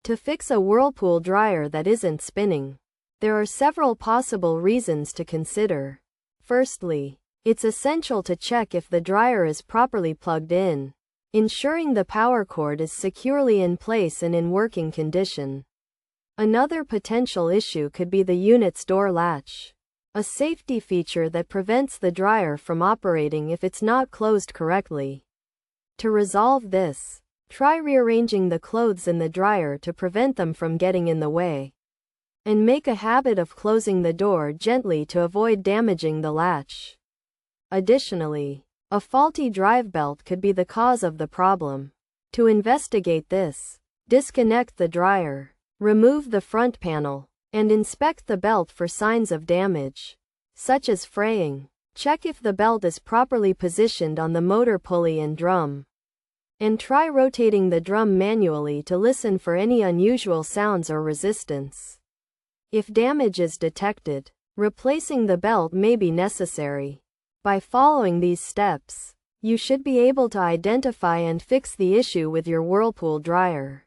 To fix a Whirlpool dryer that isn't spinning, there are several possible reasons to consider. Firstly, it's essential to check if the dryer is properly plugged in, ensuring the power cord is securely in place and in working condition. Another potential issue could be the unit's door latch, a safety feature that prevents the dryer from operating if it's not closed correctly. To resolve this, try rearranging the clothes in the dryer to prevent them from getting in the way. And make a habit of closing the door gently to avoid damaging the latch. Additionally, a faulty drive belt could be the cause of the problem. To investigate this, disconnect the dryer, remove the front panel, and inspect the belt for signs of damage, such as fraying. Check if the belt is properly positioned on the motor pulley and drum. And try rotating the drum manually to listen for any unusual sounds or resistance. If damage is detected, replacing the belt may be necessary. By following these steps, you should be able to identify and fix the issue with your Whirlpool dryer.